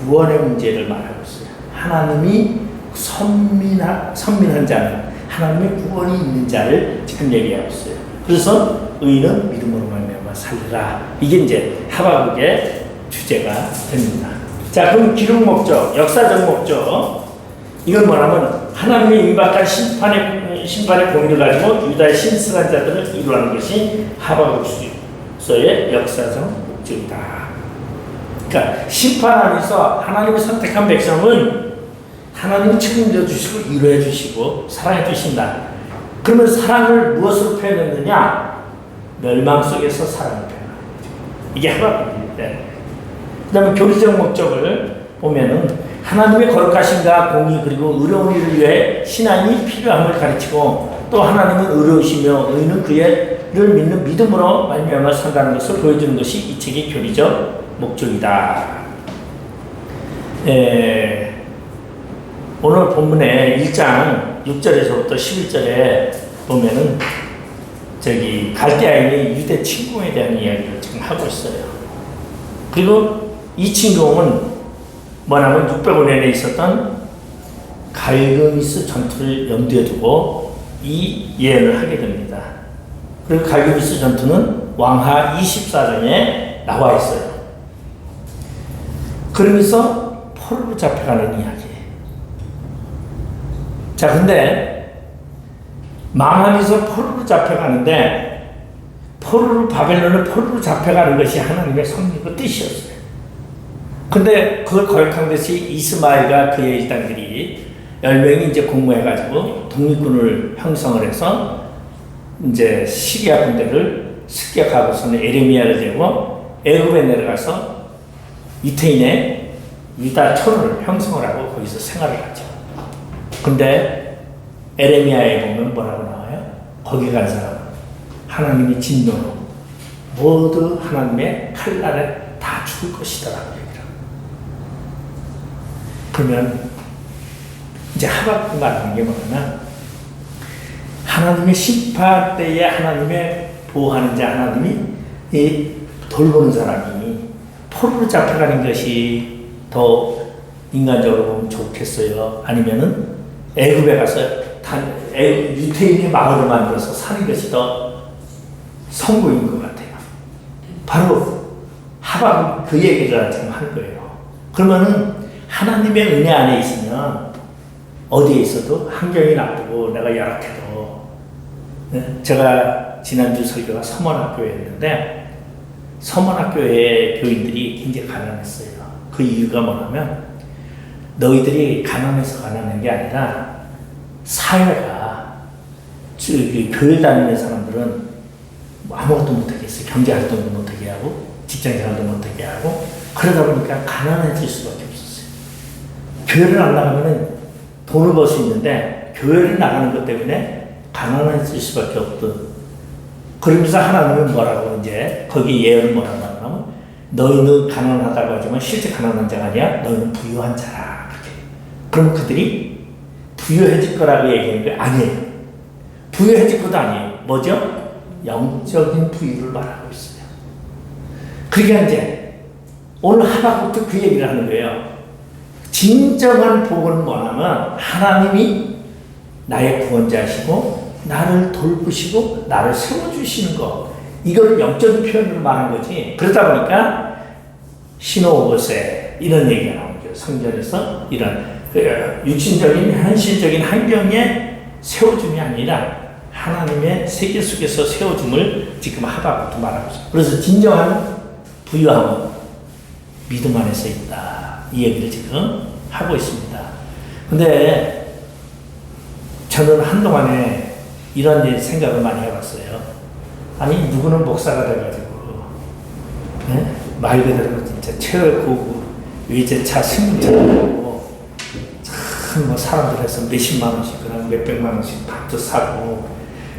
구원의 문제를 말하고 있어요. 하나님이 선민한 자는 하나님의 구원이 있는 자를 지금 얘기하고 있어요. 그래서 의인은 믿음으로 말미암아 살리라. 이게 이제 하박국의 주제가 됩니다. 자, 그럼 기록 목적, 역사적 목적. 이건 뭐냐면 하나님의 임박한 심판의 심판의 공의를 가지고 유다의 신실한 자들을 이루하는 것이 하박국서의 역사적 목적이다. 그러니까 심판 안에서 하나님이 선택한 백성은 하나님이 책임져 주시고 이루해 주시고 사랑해 주신다. 그러면 사랑을 무엇으로 표현했느냐? 멸망 속에서 사랑을 표현하는 거죠. 이게 하박국입니다. 그 다음에 교리적 목적을 보면은 하나님의 거룩하심과 공의 그리고 의로운 일을 위해 신앙이 필요함을 가르치고 또 하나님은 의로우시며 의인은 그를 믿는 믿음으로 말미암아 산다는 것을 보여주는 것이 이 책의 교리적 목적이다. 오늘 본문에 1장 6절에서부터 11절에 보면은 저기 갈대아인의 유대 침공에 대한 이야기를 지금 하고 있어요. 그리고 이 침공은 뭐냐면 605년에 있었던 갈그미스 전투를 염두에 두고 이 예언을 하게 됩니다. 그리고 갈그미스 전투는 왕하 24장에 나와 있어요. 그러면서 포로로 잡혀가는 이야기. 자, 근데 망하면서 포로로 잡혀가는데 바벨론을 포로로 잡혀가는 것이 하나님의 섭리고 뜻이었어요. 근데 그걸 거역한 것이 이스마엘과 그의 일당들이 10명이 이제 공모해가지고 독립군을 형성을 해서 이제 시리아 군대를 습격하고서는 에레미야를 데리고 애굽에 내려가서 이태인의 유다 초를 형성을 하고 거기서 생활을 하죠. 근데 에레미야에 보면 뭐라고 나와요? 거기 간 사람은 하나님의 진노로 모두 하나님의 칼날에 다 죽을 것이더라고요. 그러면 이제 하박국 말하는 게 뭐냐면 하나님의 심판 때에 하나님의 보호하는 자 하나님이 이 돌보는 사람이 포로로 잡혀가는 것이 더 인간적으로 보면 좋겠어요? 아니면은 애굽에 가서 유태인의 마을을 만들어서 사는 것이 더 성공인 것 같아요. 바로 하박국 그 얘기를 지금 한 거예요. 그러면은 하나님의 은혜 안에 있으면 어디에 있어도 환경이 나쁘고 내가 열악해도, 제가 지난주 설교가 서문학교였는데 서문학교의 교인들이 굉장히 가난했어요. 그 이유가 뭐냐면 너희들이 가난해서 가난한 게 아니라 사회가 교회 다니는 사람들은 아무것도 못하겠어요. 경제활동도 못하게 하고 직장생활도 못하게 하고 그러다 보니까 가난해질 수밖에 없었어요. 교회를 안 나가면 돈을 벌 수 있는데 교회를 나가는 것 때문에 가난해질 수밖에 없던. 그러면서 하나님은 뭐라고 이제 거기 예언을 뭐라고 하냐면 너희는 가난하다고 하지만 실제 가난한 자가 아니야. 너희는 부유한 자라. 그렇게. 그럼 그들이 부유해질 거라고 얘기하는 게 아니에요. 부유해질 것도 아니에요. 뭐죠? 영적인 부유를 말하고 있어요. 그러니까 이제 오늘 하박국도 그 얘기를 하는 거예요. 진정한 복은 뭐냐면 하나님이 나의 구원자시고 나를 돌보시고 나를 세워주시는 거, 이걸 영적인 표현으로 말하는 거지. 그러다 보니까 신호오버세 이런 얘기가 나오죠. 성전에서 이런 육신적인 현실적인 환경에 세워줌이 아니라 하나님의 세계 속에서 세워줌을 지금 하박국도 말하고 있어요. 그래서 진정한 부유함은 믿음 안에서 있다. 이 얘기를 지금 하고 있습니다. 근데 저는 한동안에 이런 생각을 많이 해봤어요. 아니, 누구는 목사가 돼가지고, 네? 말 그대로 진짜 최고급 외제차 승용차를 참 뭐 사람들에서 몇십만 원씩, 그냥 몇백만 원씩 밥도 사고,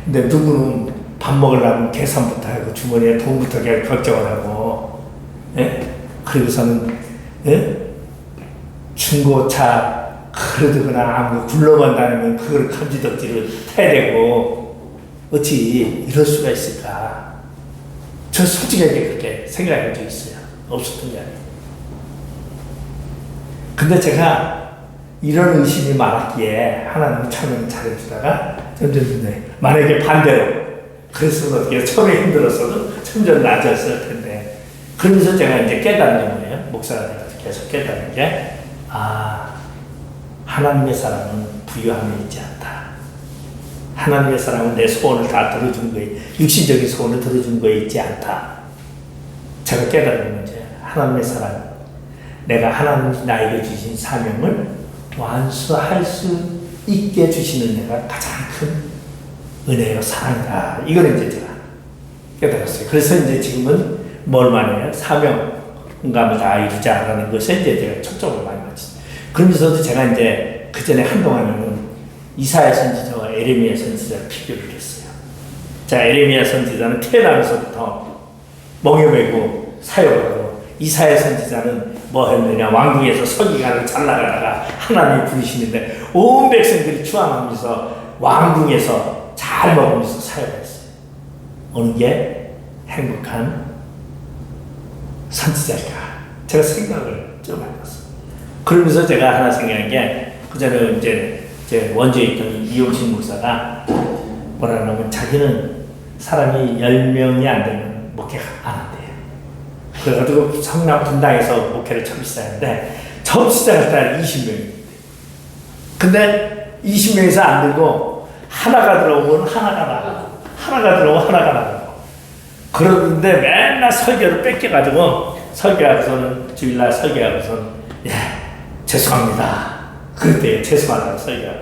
근데 누구는 밥 먹으려면 계산부터 하고 주머니에 돈부터 걱정을 하고, 예? 그리고서는, 예? 중고차, 그래도 그냥 아무 굴러만 다니면 그걸 간지덕지를 타야 되고, 어찌 이럴 수가 있을까? 저 솔직하게 그렇게 생각해 본 적 있어요. 없었던 게 아니에요. 근데 제가 이런 의심이 많았기에 하나님이 처음에는 잘해주다가 점점 만약에 반대로 그랬으면 어떻게 처음에 힘들었어도 점점 나아졌을 텐데, 그러면서 제가 이제 깨닫는 거예요. 목사가 돼가지고 계속 깨닫는 게, 하나님의 사랑은 부유함에 있지 않다. 하나님의 사랑은 내 소원을 다 들어준 거에, 육신적인 소원을 들어준 거에 있지 않다. 제가 깨달은 문제, 하나님의 사랑, 내가 하나님이 나에게 주신 사명을 완수할 수 있게 주시는 내가 가장 큰 은혜요 사랑이다. 이걸 이제 제가 깨달았어요. 그래서 이제 지금은 뭘 말해요? 사명감을 다 이루자라는 것에 이제 제가 초점을 많이 맞췄어요. 그러면서도 제가 이제 그 전에 한동안은 이사야 선지자와 에레미야 선지자를 비교를 했어요. 자, 에레미야 선지자는 태어나면서부터 멍에매고 사역하고, 이사야 선지자는 뭐 했느냐, 왕궁에서 서기관을 잘 나가다가 하나님이 부르시는데 온 백성들이 추앙하면서 왕궁에서 잘 먹으면서 사역했어요. 어느 게 행복한 선지자일까? 제가 생각을 좀 해봤어요. 그러면서 제가 하나 생각한 게, 그 전에 이제 제 원주에 있던 이용식 목사가 뭐라 하냐면, 자기는 사람이 10명이 안 되면 목회가 안 한대요. 그래가지고 성남 분당에서 목회를 처음 시작했는데, 처음 시작할 때 20명이. 근데 20명에서 안 되고, 하나가 들어오면 하나가 나가고, 하나가 들어오면 하나가 나가고. 그러는데 맨날 설교를 뺏겨가지고, 설교하고서는, 주일날 설교하고서는, 예, 죄송합니다. 그때 죄송하다고 설교하고,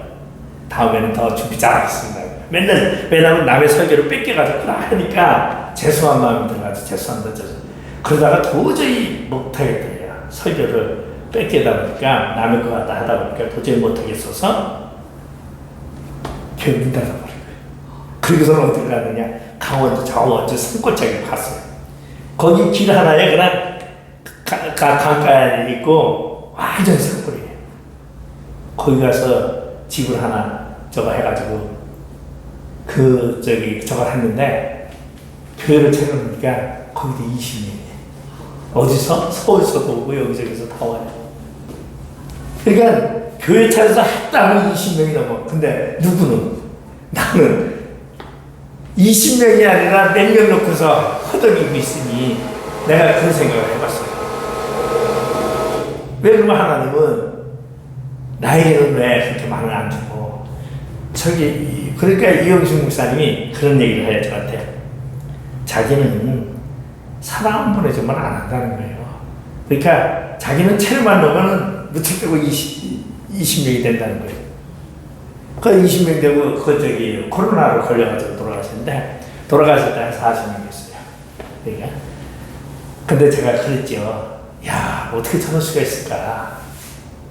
다음에는 더 준비 잘하겠습니다. 맨날, 왜냐면 남의 설교를 뺏겨가지고 하니까 죄송한 마음이 들어가지고 죄송합니다. 그러다가 도저히 못하겠더래요. 설교를 뺏기다 보니까, 남의 거 하다 보니까 도저히 못하겠어서 교회 문 닫아버린 거예요. 그리고서는 어떻게 가느냐, 강원도 저 원주 산골짜기로 갔어요. 거기 길 하나에 그냥 강가에 있고 완전 산골이에요. 거기 가서 집을 하나 저거 해가지고 저걸 했는데, 교회를 찾아보니까 거기도 20명이에요. 어디서? 서울서도 오고 여기저기서 다 와요. 그러니까 교회 찾아서 했다면 20명이 넘어. 근데 누구는? 나는 20명이 아니라 몇 명 놓고서 허덕이고 있으니 내가 그런 생각을 해봤어요. 왜 그러면 하나님은 나에게는 왜 그렇게 말을 안 주고, 그러니까 이영식 목사님이 그런 얘기를 해요, 저한테. 자기는 사람 보내주면 안 한다는 거예요. 그러니까 자기는 채를만 넣으면 무턱대고 20명이 된다는 거예요. 그 20명 되고, 코로나로 걸려가지고 돌아가셨는데, 돌아가실 때 한 40명 됐어요. 그러니까. 근데 제가 그랬죠. 야, 어떻게 저럴 수가 있을까.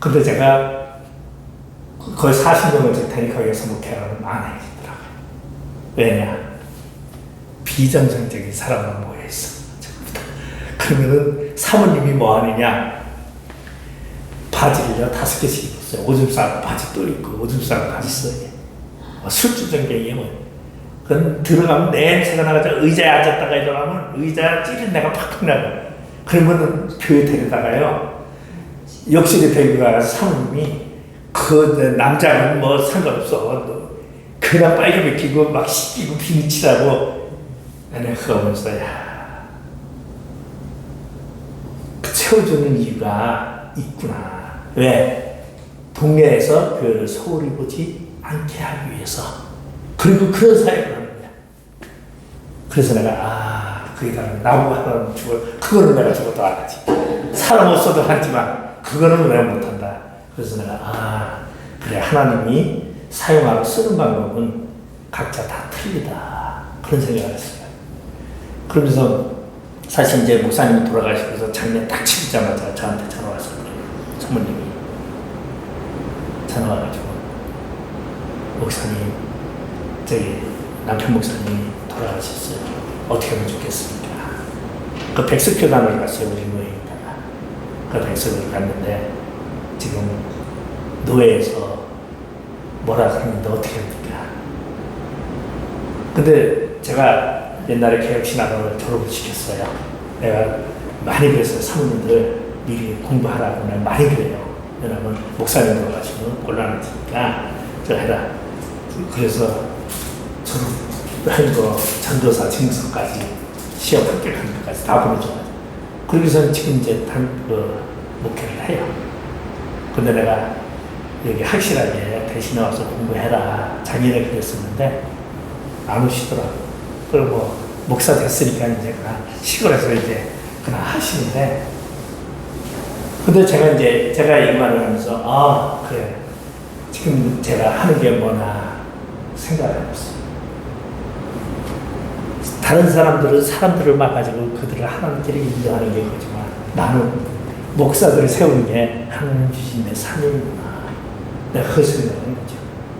근데 제가 거의 40명을 줄 테니 거기에서 목회하면 안 해주더라고요. 왜냐? 비정상적인 사람만 모여있어. 그러면은 사모님이 뭐 하느냐? 바지를 5개씩 입었어요. 오줌 싸고 바지 또 입고, 오줌 싸고 바지 써요. 술주정뱅이에요. 그건 들어가면 냄새가 나가지고 의자에 앉았다가 일어나면 의자 찌른 내가 팍팍 나고. 그러면은 교회 데려다가요, 욕실에 데리고 가서 사모님이, 그 남자는 뭐 상관없어, 그냥 빨개 벗기고 막 씻기고 비누칠하고. 내가 그거 보면서, 야, 채워주는 이유가 있구나. 왜? 동네에서 교회를 소홀히 보지 않게 하기 위해서. 그리고 그런 사역을 하는 거야. 그래서 내가, 그게 다른, 나보고 하나는 죽어, 그거는 내가 죽어도 안 하지. 사람 없어도 하지만 그거는 내가 못한다. 그래서 내가, 그래, 하나님이 사용하고 쓰는 방법은 각자 다 틀리다. 그런 생각을 했어요. 그러면서 사실 이제 목사님이 돌아가시면서 작년 딱 치자마자 저한테 전화 왔어요. 사모님이 전화 와가지고, 목사님, 남편 목사님이 돌아가셨어요. 어떻게 하면 좋겠습니까? 그 백석교단을 갔어요, 우리 노예에다가. 그 백석을 갔는데, 지금 노예에서 뭐라 했는데 어떻게 합니까? 근데 제가 옛날에 개혁신학원을 졸업을 시켰어요. 내가 많이 그랬어요. 사모님들 미리 공부하라고 내가 많이 그래요. 왜냐면 목사님 들어가시면 곤란해지니까 저 해라. 그래서 졸업한 거 전도사 증서까지 시험 합격하는 것까지 다 보내줘가지고, 그러고서 지금 이제 목회를 해요. 근데 내가 여기 확실하게 대신에 와서 공부해라. 작년에 그랬었는데 안 오시더라고. 그리고 뭐 목사 됐으니까 이제 시골에서 이제 그냥 하시는데, 근데 제가 이 말을 하면서 그래, 지금 제가 하는 게 뭐나 생각을 해봤어요. 다른 사람들은 사람들을 막아가지고 그들을 하나님께로 인도하는 게 거지만, 나는 목사들을 세우는 게 하나님 주신 내 사명이구나. 내가 그 생각하는 거죠.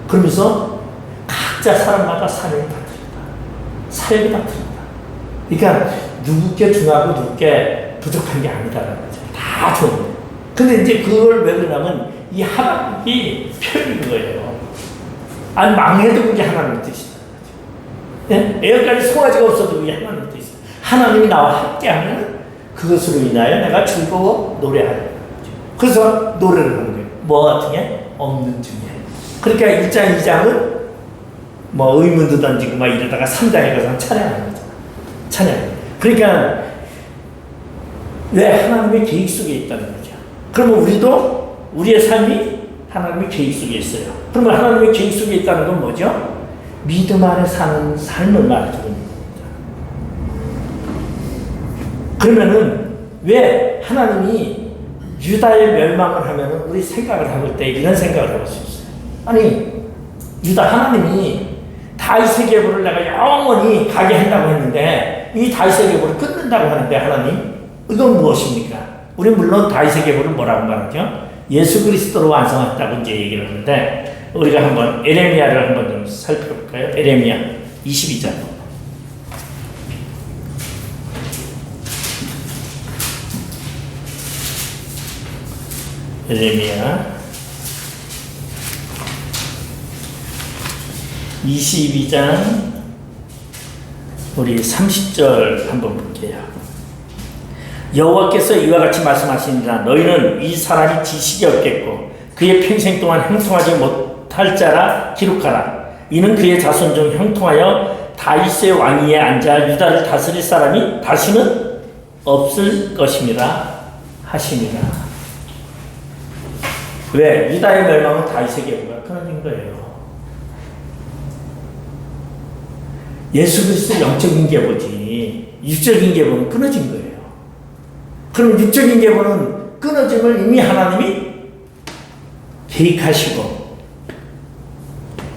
그러면서 각자 사람마다 사명이 다 틀린다. 사역이 다 틀린다. 그러니까 누구께 중하고 누구께 부족한 게 아니다라는 거죠. 다 좋은 거예요. 근데 이제 그걸 왜 그러냐면 이 하나님이 표현인 거예요. 아니 망해도 그게 하나님의 뜻이다. 예? 애까지 송아지가 없어도 그게 하나님의 뜻이다. 하나님이 나와 함께하면 그것으로 인하여 내가 즐거워 노래하는 거죠. 그래서 노래를 하는 거예요. 뭐 같은 게? 없는 중에. 그러니까 1장, 2장은 뭐 의문도 던지고 막 이러다가 3장에 가서 찬양하는 거잖아. 찬양. 그러니까 왜 하나님의 계획 속에 있다는 거죠. 그러면 우리도 우리의 삶이 하나님의 계획 속에 있어요. 그러면 하나님의 계획 속에 있다는 건 뭐죠? 믿음 안에 사는 삶을 말해주는 겁니다. 그러면은 왜 하나님이 유다의 멸망을 하면은 우리 생각을 해볼 때 이런 생각을 해볼 수 있어요. 아니 유다 하나님이 다윗의 계보를 내가 영원히 가게 한다고 했는데 이 다윗의 계보를 끊는다고 하는데 하나님 이건 무엇입니까? 우리 물론 다윗의 계보를 뭐라고 말하죠? 예수 그리스도로 완성했다고 이제 얘기를 하는데 우리가 한번 에레미야를 한번 좀 살펴볼까요? 에레미야 22장. 에레미야 22장 우리 30절 한번 볼게요. 여호와께서 이와 같이 말씀하시니라. 너희는 이 사람이 지식이 없겠고 그의 평생 동안 형통하지 못할 자라 기록하라. 이는 그의 자손 중 형통하여 다윗의 왕위에 앉아 유다를 다스릴 사람이 다시는 없을 것임이라 하시니라. 왜? 유다의 멸망은 다윗의 계보가 끊어진 거예요. 예수 그리스도 영적인 계보지 육적인 계보는 끊어진 거예요. 그럼 육적인 계보는 끊어짐을 이미 하나님이 계획하시고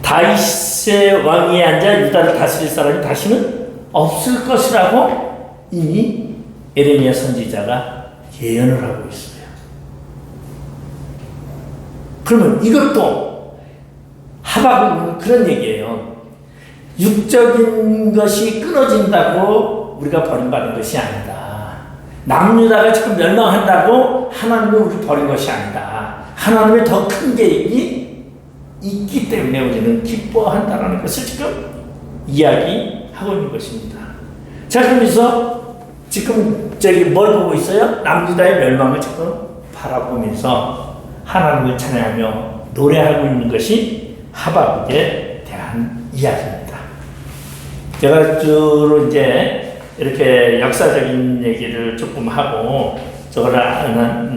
다윗의 왕위에 앉아 유다를 다스릴 사람이 다시는 없을 것이라고 이미 에레미야 선지자가 예언을 하고 있어요. 그러면 이것도 하박국은 그런 얘기예요. 육적인 것이 끊어진다고 우리가 버림받은 것이 아니다. 남유다가 지금 멸망한다고 하나님은 우리 버린 것이 아니다. 하나님의 더 큰 계획이 있기 때문에 우리는 기뻐한다는 것을 지금 이야기하고 있는 것입니다. 자, 그러면서 지금 뭘 보고 있어요? 남유다의 멸망을 지금 바라보면서 하나님을 찬양하며 노래하고 있는 것이 하박국에 대한 이야기입니다. 제가 주로 이제 이렇게 역사적인 얘기를 조금 하고 저거를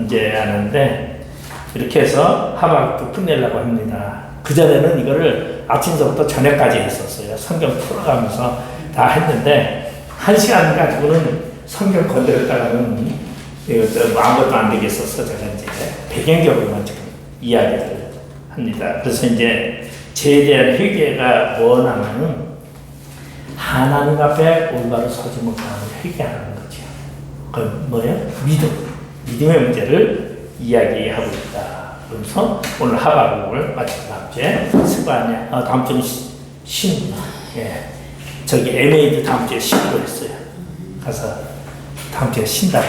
이제 아는데 이렇게 해서 하박국도 끝내려고 합니다. 그전에는 이거를 아침서부터 저녁까지 했었어요. 성경 풀어가면서 다 했는데 1시간 가지고는 성경 건드렸다가는 이것도 아무것도 안 되겠어서 제가 이제 배경적으로만 지금 이야기를 합니다. 그래서 이제 죄에 대한 회개가 뭐냐면은 하나님 앞에 올바로 서지 못하는 회개하는 거죠. 그 뭐예요? 믿음의 문제를 이야기하고 있다. 그래서 오늘 하박국을 마치고 다음 주에 스바냐, 다음 주는 쉬는구나. 예. 저기 에메이드 다음 주에 쉬기로 했어요. 가서 다음 주에 쉰다고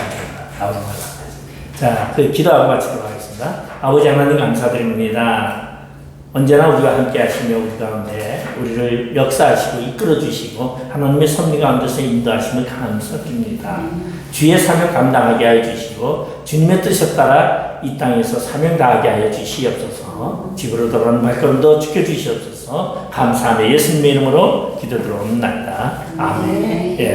나오는 거예요. 자, 그 기도하고 마치도록 하겠습니다. 아버지 하나님 감사드립니다. 언제나 우리가 함께 하시며 우리 가운데 우리를 역사하시고 이끌어 주시고 하나님의 섭리 가운데서 인도하심을 감사드립니다. 주의 사명 감당하게 하여 주시고 주님의 뜻에 따라 이 땅에서 사명 다하게 하여 주시옵소서. 집으로 돌아가는 발걸음도 지켜주시옵소서. 감사하며 예수님의 이름으로 기도드리옵나이다. 아멘. 예.